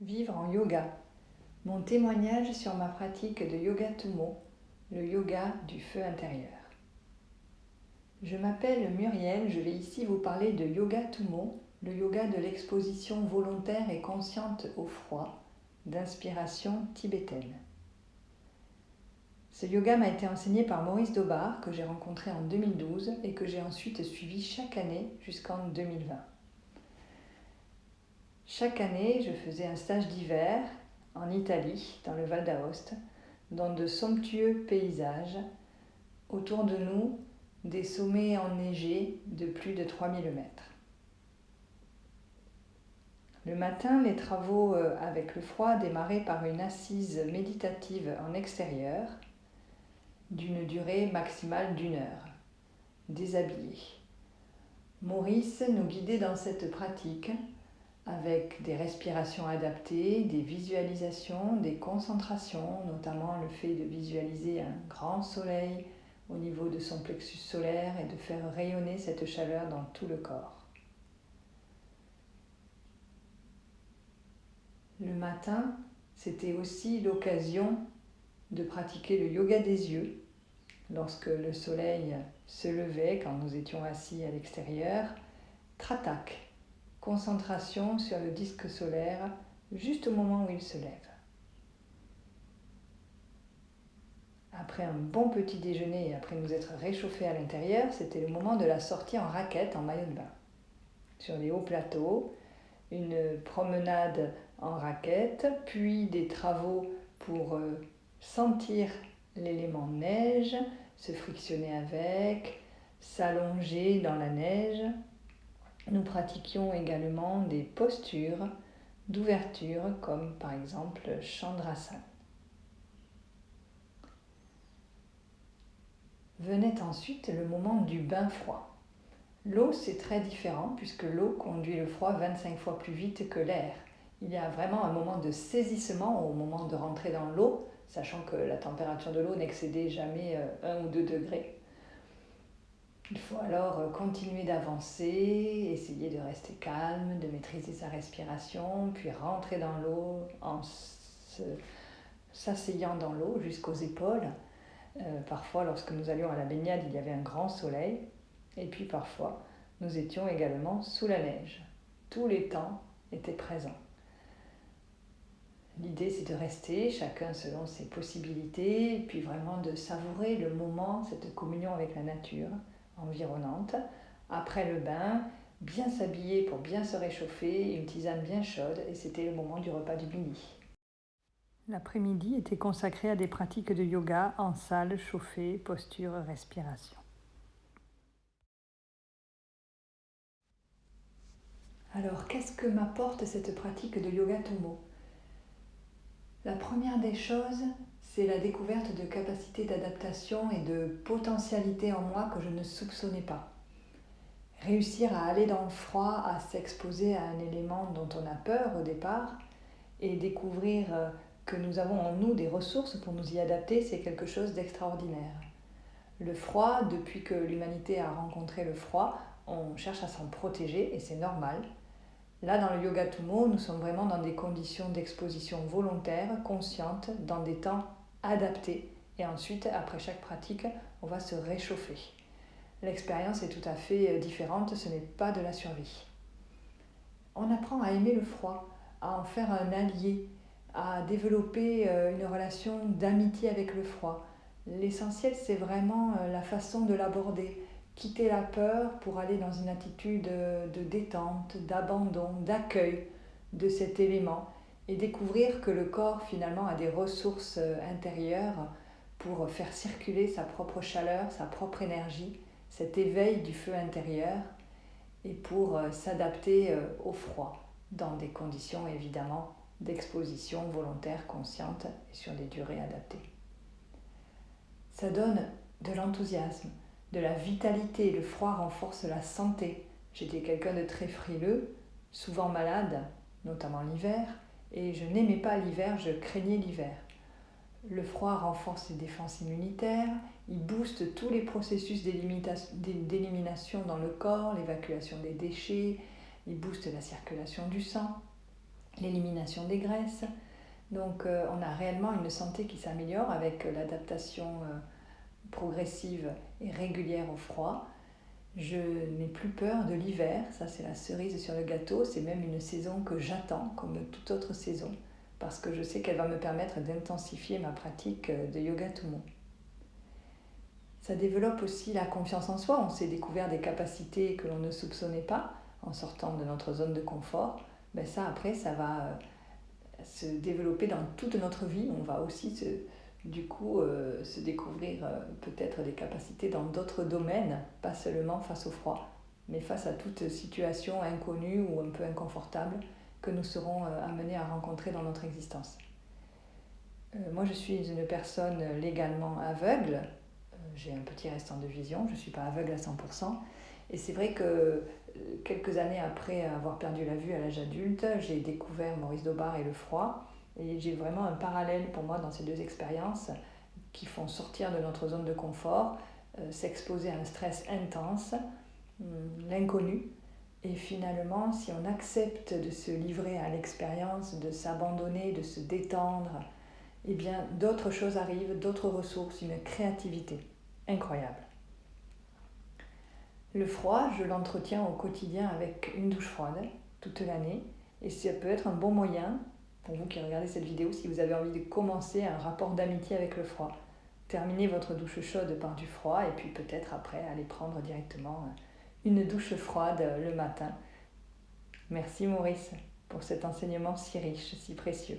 Vivre en yoga. Mon témoignage sur ma pratique de Yoga Tummo, le yoga du feu intérieur. Je m'appelle Muriel, je vais ici vous parler de Yoga Tummo, le yoga de l'exposition volontaire et consciente au froid, d'inspiration tibétaine. Ce yoga m'a été enseigné par Maurice Daubard, que j'ai rencontré en 2012 et que j'ai ensuite suivi chaque année jusqu'en 2020. Chaque année, je faisais un stage d'hiver en Italie, dans le Val d'Aoste, dans de somptueux paysages. Autour de nous, des sommets enneigés de plus de 3000 mètres. Le matin, les travaux avec le froid démarraient par une assise méditative en extérieur, d'une durée maximale d'1 heure, déshabillé. Maurice nous guidait dans cette pratique avec des respirations adaptées, des visualisations, des concentrations, notamment le fait de visualiser un grand soleil au niveau de son plexus solaire et de faire rayonner cette chaleur dans tout le corps. Le matin, c'était aussi l'occasion de pratiquer le yoga des yeux. Lorsque le soleil se levait, quand nous étions assis à l'extérieur, tratak, concentration sur le disque solaire juste au moment où il se lève. Après un bon petit déjeuner et après nous être réchauffés à l'intérieur, c'était le moment de la sortie en raquette, en maillot de bain. Sur les hauts plateaux, une promenade en raquette, puis des travaux pour sentir l'élément neige, se frictionner avec, s'allonger dans la neige. Nous pratiquions également des postures d'ouverture comme par exemple Chandrasana. Venait ensuite le moment du bain froid. L'eau, c'est très différent puisque l'eau conduit le froid 25 fois plus vite que l'air. Il y a vraiment un moment de saisissement au moment de rentrer dans l'eau, sachant que la température de l'eau n'excédait jamais 1 ou 2 degrés. Il faut alors continuer d'avancer, essayer de rester calme, de maîtriser sa respiration, puis rentrer dans l'eau en s'asseyant dans l'eau jusqu'aux épaules. Parfois, lorsque nous allions à la baignade, il y avait un grand soleil. Et puis parfois, nous étions également sous la neige. Tous les temps étaient présents. L'idée, c'est de rester, chacun selon ses possibilités, et puis vraiment de savourer le moment, cette communion avec la nature environnante. Après le bain, bien s'habiller pour bien se réchauffer, une tisane bien chaude, et c'était le moment du repas du midi. L'après-midi était consacré à des pratiques de yoga en salle chauffée, posture, respiration. Alors, qu'est-ce que m'apporte cette pratique de Yoga Tummo ? La première des choses, c'est la découverte de capacités d'adaptation et de potentialités en moi que je ne soupçonnais pas. Réussir à aller dans le froid, à s'exposer à un élément dont on a peur au départ et découvrir que nous avons en nous des ressources pour nous y adapter, c'est quelque chose d'extraordinaire. Le froid, depuis que l'humanité a rencontré le froid, on cherche à s'en protéger et c'est normal. Là, dans le Yoga Tummo, nous sommes vraiment dans des conditions d'exposition volontaire, consciente, dans des temps adaptés. Et ensuite, après chaque pratique, on va se réchauffer. L'expérience est tout à fait différente, ce n'est pas de la survie. On apprend à aimer le froid, à en faire un allié, à développer une relation d'amitié avec le froid. L'essentiel, c'est vraiment la façon de l'aborder. Quitter la peur pour aller dans une attitude de détente, d'abandon, d'accueil de cet élément et découvrir que le corps finalement a des ressources intérieures pour faire circuler sa propre chaleur, sa propre énergie, cet éveil du feu intérieur et pour s'adapter au froid dans des conditions évidemment d'exposition volontaire, consciente et sur des durées adaptées. Ça donne de l'enthousiasme, de la vitalité. Le froid renforce la santé. J'étais quelqu'un de très frileux, souvent malade, notamment l'hiver, et je n'aimais pas l'hiver, je craignais l'hiver. Le froid renforce les défenses immunitaires, il booste tous les processus d'élimination dans le corps, l'évacuation des déchets, il booste la circulation du sang. l'élimination des graisses. Donc on a réellement une santé qui s'améliore avec l'adaptation progressive et régulière au froid. Je n'ai plus peur de l'hiver, ça c'est la cerise sur le gâteau, c'est même une saison que j'attends comme toute autre saison parce que je sais qu'elle va me permettre d'intensifier ma pratique de yoga Tummo. Ça développe aussi la confiance en soi, on s'est découvert des capacités que l'on ne soupçonnait pas en sortant de notre zone de confort. Ben ça après ça va se développer dans toute notre vie, on va aussi se découvrir peut-être des capacités dans d'autres domaines, pas seulement face au froid, mais face à toute situation inconnue ou un peu inconfortable que nous serons amenés à rencontrer dans notre existence. Moi, je suis une personne légalement aveugle, j'ai un petit restant de vision, je ne suis pas aveugle à 100%, et c'est vrai que quelques années après avoir perdu la vue à l'âge adulte, j'ai découvert Maurice Daubard et le froid. Et j'ai vraiment un parallèle pour moi dans ces deux expériences qui font sortir de notre zone de confort, s'exposer à un stress intense, l'inconnu. Et finalement, si on accepte de se livrer à l'expérience, de s'abandonner, de se détendre, eh bien d'autres choses arrivent, d'autres ressources, une créativité incroyable. Le froid, je l'entretiens au quotidien avec une douche froide toute l'année et ça peut être un bon moyen, pour vous qui regardez cette vidéo, si vous avez envie de commencer un rapport d'amitié avec le froid. Terminez votre douche chaude par du froid et puis peut-être après aller prendre directement une douche froide le matin. Merci Maurice pour cet enseignement si riche, si précieux.